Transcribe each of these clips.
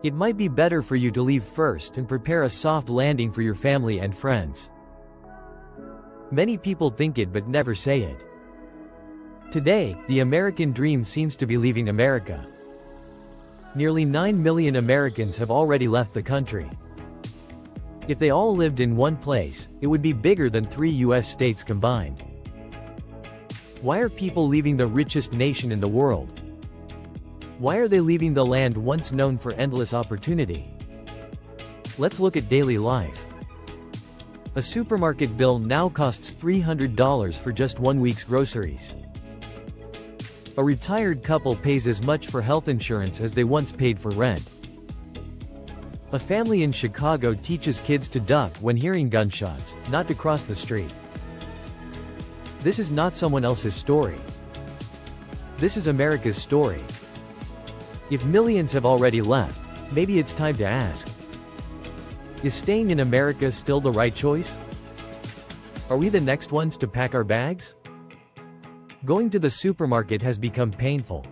It might be better for you to leave first and prepare a soft landing for your family and friends. Many people think it but never say it. Today, the American dream seems to be leaving America. Nearly 9 million Americans have already left the country. If they all lived in one place, it would be bigger than 3 US states combined. Why are people leaving the richest nation in the world? Why are they leaving the land once known for endless opportunity? Let's look at daily life. A supermarket bill now costs $300 for just 1 week's groceries. A retired couple pays as much for health insurance as they once paid for rent. A family in Chicago teaches kids to duck when hearing gunshots, not to cross the street. This is not someone else's story. This is America's story. If millions have already left, maybe it's time to ask, is staying in America still the right choice? Are we the next ones to pack our bags? Going to the supermarket has become painful.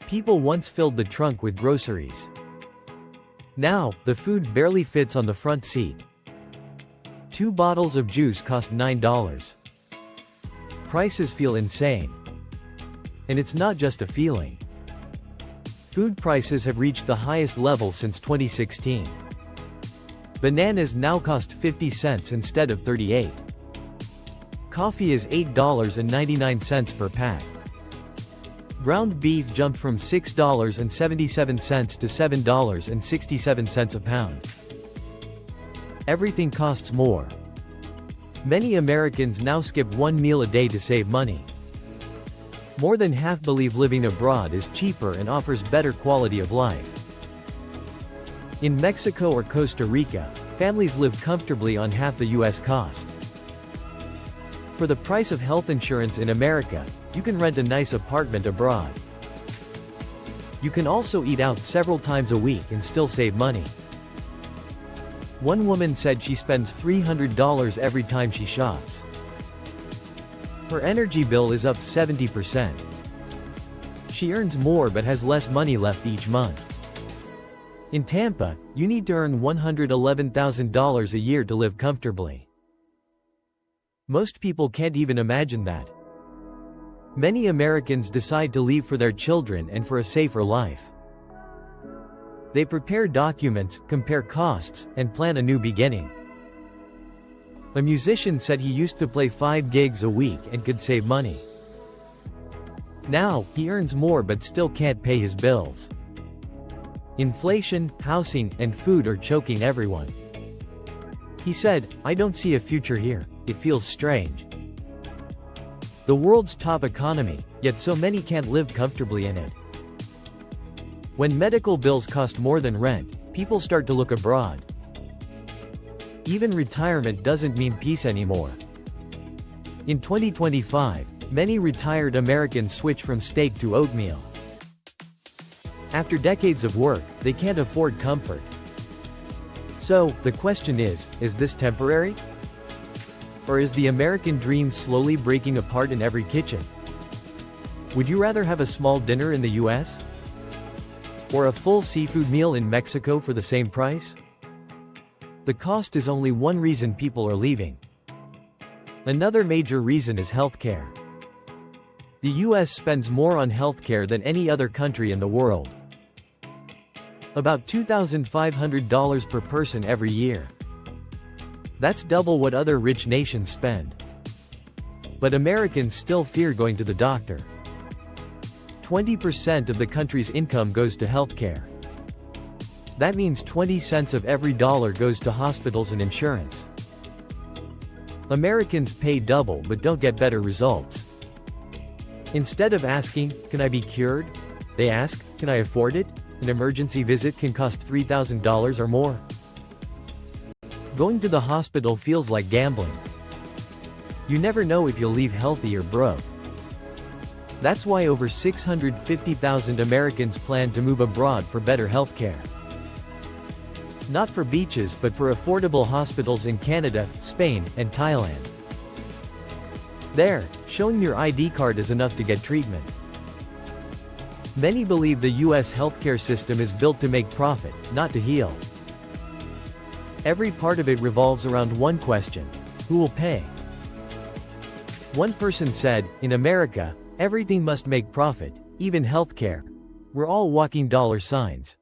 People once filled the trunk with groceries. Now, the food barely fits on the front seat. 2 bottles of juice cost $9. Prices feel insane. And it's not just a feeling. Food prices have reached the highest level since 2016. Bananas now cost 50 cents instead of 38. Coffee is $8.99 per pack. Ground beef jumped from $6.77 to $7.67 a pound. Everything costs more. Many Americans now skip 1 meal a day to save money. More than half believe living abroad is cheaper and offers better quality of life. In Mexico or Costa Rica, families live comfortably on half the US cost. For the price of health insurance in America, you can rent a nice apartment abroad. You can also eat out several times a week and still save money. One woman said she spends $300 every time she shops. Her energy bill is up 70%. She earns more but has less money left each month. In Tampa, you need to earn $111,000 a year to live comfortably. Most people can't even imagine that. Many Americans decide to leave for their children and for a safer life. They prepare documents, compare costs, and plan a new beginning. A musician said he used to play 5 gigs a week and could save money. Now, he earns more but still can't pay his bills. Inflation, housing, and food are choking everyone. He said, "I don't see a future here, it feels strange." The world's top economy, yet so many can't live comfortably in it. When medical bills cost more than rent, people start to look abroad. Even retirement doesn't mean peace anymore. In 2025, many retired Americans switch from steak to oatmeal. After decades of work, they can't afford comfort. So, the question is this temporary? Or is the American dream slowly breaking apart in every kitchen? Would you rather have a small dinner in the US? Or a full seafood meal in Mexico for the same price? The cost is only one reason people are leaving. Another major reason is healthcare. The US spends more on healthcare than any other country in the world. About $2,500 per person every year. That's double what other rich nations spend. But Americans still fear going to the doctor. 20% of the country's income goes to healthcare. That means 20 cents of every dollar goes to hospitals and insurance. Americans pay double but don't get better results. Instead of asking, "Can I be cured?" they ask, "Can I afford it?" An emergency visit can cost $3,000 or more. Going to the hospital feels like gambling. You never know if you'll leave healthy or broke. That's why over 650,000 Americans plan to move abroad for better healthcare. Not for beaches but for affordable hospitals in Canada, Spain, and Thailand. There, showing your ID card is enough to get treatment. Many believe the US healthcare system is built to make profit, not to heal. Every part of it revolves around one question: who will pay? One person said, "In America, everything must make profit, even healthcare. We're all walking dollar signs."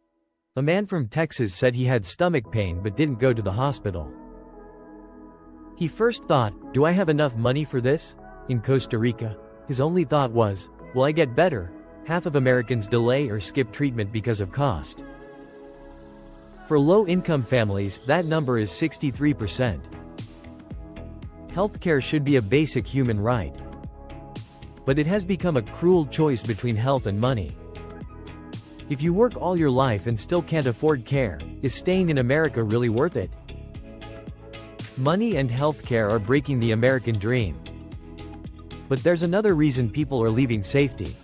A man from Texas said he had stomach pain but didn't go to the hospital. He first thought, "Do I have enough money for this?" In Costa Rica, his only thought was, "Will I get better?" Half of Americans delay or skip treatment because of cost. For low-income families, that number is 63%. Healthcare should be a basic human right. But it has become a cruel choice between health and money. If you work all your life and still can't afford care, is staying in America really worth it? Money and healthcare are breaking the American dream. But there's another reason people are leaving safety.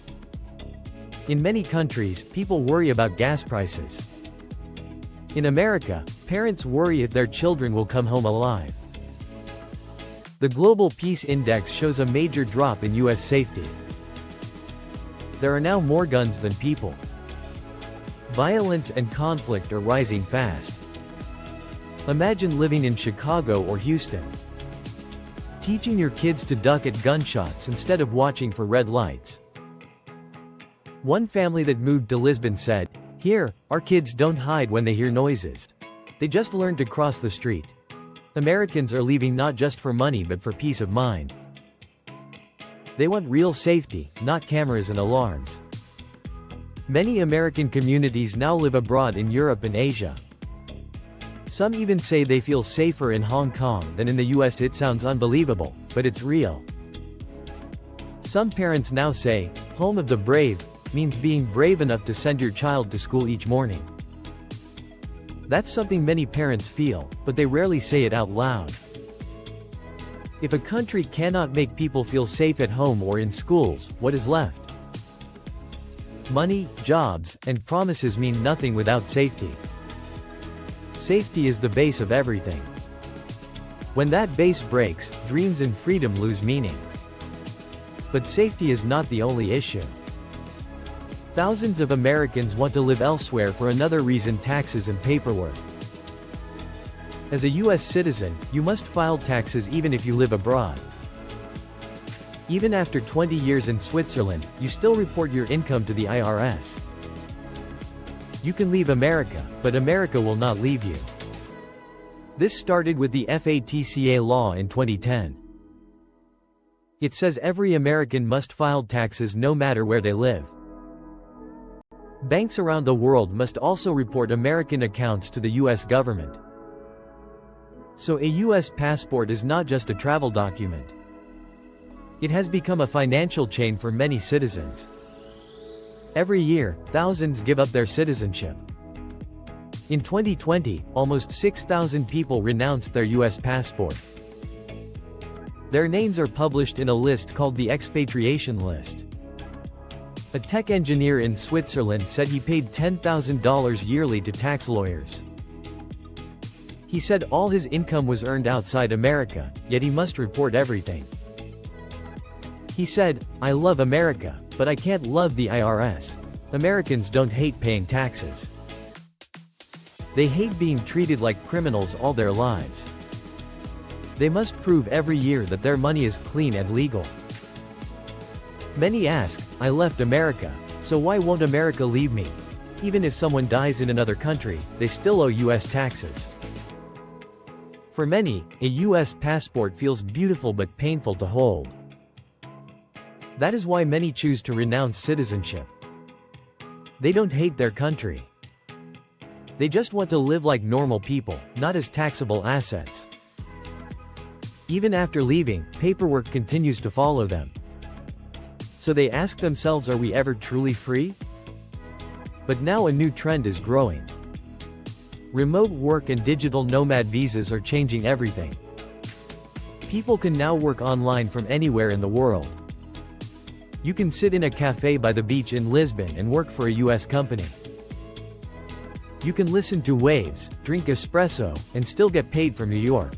In many countries, people worry about gas prices. In America, parents worry if their children will come home alive. The Global Peace Index shows a major drop in US safety. There are now more guns than people. Violence and conflict are rising fast. Imagine living in Chicago or Houston. Teaching your kids to duck at gunshots instead of watching for red lights. One family that moved to Lisbon said, "Here, our kids don't hide when they hear noises. They just learn to cross the street." Americans are leaving not just for money but for peace of mind. They want real safety, not cameras and alarms. Many American communities now live abroad in Europe and Asia. Some even say they feel safer in Hong Kong than in the US. It sounds unbelievable, but it's real. Some parents now say, "Home of the brave" means being brave enough to send your child to school each morning. That's something many parents feel, but they rarely say it out loud. If a country cannot make people feel safe at home or in schools, what is left? Money, jobs, and promises mean nothing without safety. Safety is the base of everything. When that base breaks, dreams and freedom lose meaning. But safety is not the only issue. Thousands of Americans want to live elsewhere for another reason: taxes and paperwork. As a US citizen, you must file taxes even if you live abroad. Even after 20 years in Switzerland, you still report your income to the IRS. You can leave America, but America will not leave you. This started with the FATCA law in 2010. It says every American must file taxes no matter where they live. Banks around the world must also report American accounts to the US government. So a US passport is not just a travel document. It has become a financial chain for many citizens. Every year, thousands give up their citizenship. In 2020, almost 6,000 people renounced their US passport. Their names are published in a list called the expatriation list. A tech engineer in Switzerland said he paid $10,000 yearly to tax lawyers. He said all his income was earned outside America, yet he must report everything. He said, "I love America, but I can't love the IRS. Americans don't hate paying taxes. They hate being treated like criminals all their lives. They must prove every year that their money is clean and legal." Many ask, "I left America, so why won't America leave me?" Even if someone dies in another country, they still owe US taxes. For many, a US passport feels beautiful but painful to hold. That is why many choose to renounce citizenship. They don't hate their country. They just want to live like normal people, not as taxable assets. Even after leaving, paperwork continues to follow them. So they ask themselves, are we ever truly free? But now a new trend is growing. Remote work and digital nomad visas are changing everything. People can now work online from anywhere in the world. You can sit in a cafe by the beach in Lisbon and work for a US company. You can listen to waves, drink espresso, and still get paid from New York.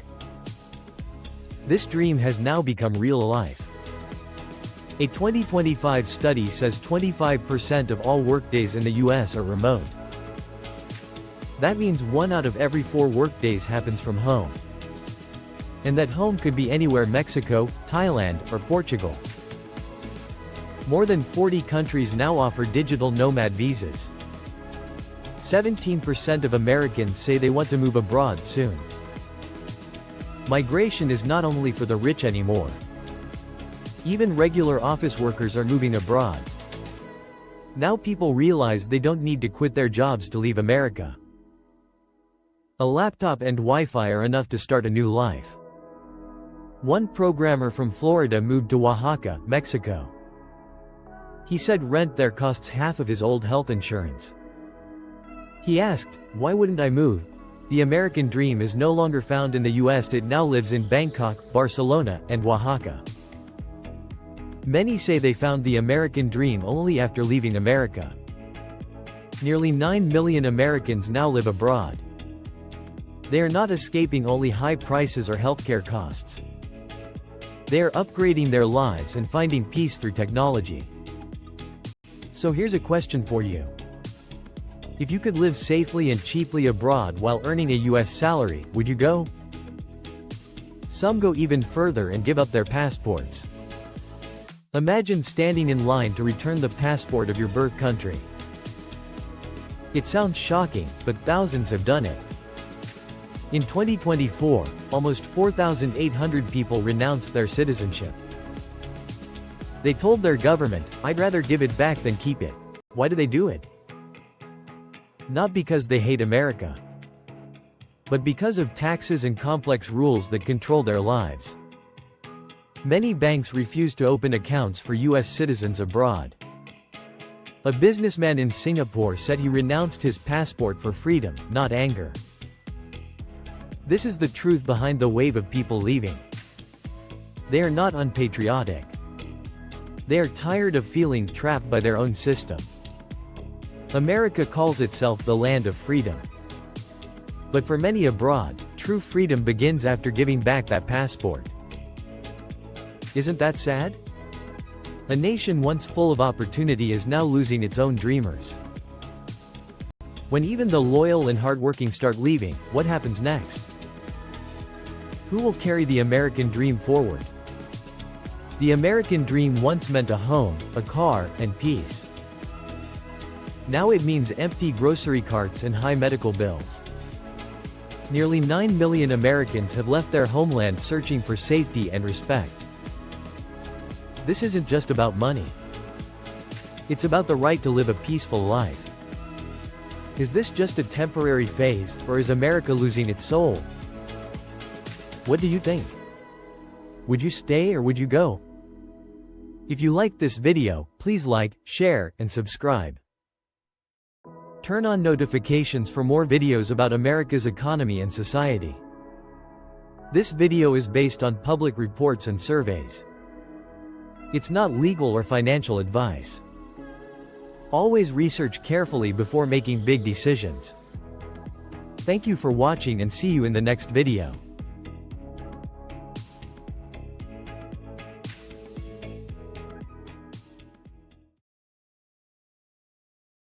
This dream has now become real life. A 2025 study says 25% of all workdays in the US are remote. That means 1 out of every 4 workdays happens from home. And that home could be anywhere: Mexico, Thailand, or Portugal. More than 40 countries now offer digital nomad visas. 17% of Americans say they want to move abroad soon. Migration is not only for the rich anymore. Even regular office workers are moving abroad. Now people realize they don't need to quit their jobs to leave America. A laptop and Wi-Fi are enough to start a new life. One programmer from Florida moved to Oaxaca, Mexico. He said rent there costs half of his old health insurance. He asked, "Why wouldn't I move? The American dream is no longer found in the US, it now lives in Bangkok, Barcelona, and Oaxaca." Many say they found the American dream only after leaving America. Nearly 9 million Americans now live abroad. They are not escaping only high prices or healthcare costs. They are upgrading their lives and finding peace through technology. So here's a question for you. If you could live safely and cheaply abroad while earning a US salary, would you go? Some go even further and give up their passports. Imagine standing in line to return the passport of your birth country. It sounds shocking, but thousands have done it. In 2024, almost 4,800 people renounced their citizenship. They told their government, "I'd rather give it back than keep it." Why do they do it? Not because they hate America, but because of taxes and complex rules that control their lives. Many banks refuse to open accounts for US citizens abroad. A businessman in Singapore said he renounced his passport for freedom, not anger. This is the truth behind the wave of people leaving. They are not unpatriotic. They are tired of feeling trapped by their own system. America calls itself the land of freedom. But for many abroad, true freedom begins after giving back that passport. Isn't that sad? A nation once full of opportunity is now losing its own dreamers. When even the loyal and hardworking start leaving, what happens next? Who will carry the American dream forward? The American dream once meant a home, a car, and peace. Now it means empty grocery carts and high medical bills. Nearly 9 million Americans have left their homeland searching for safety and respect. This isn't just about money. It's about the right to live a peaceful life. Is this just a temporary phase, or is America losing its soul? What do you think? Would you stay or would you go? If you liked this video, please like, share, and subscribe. Turn on notifications for more videos about America's economy and society. This video is based on public reports and surveys. It's not legal or financial advice. Always research carefully before making big decisions. Thank you for watching and see you in the next video.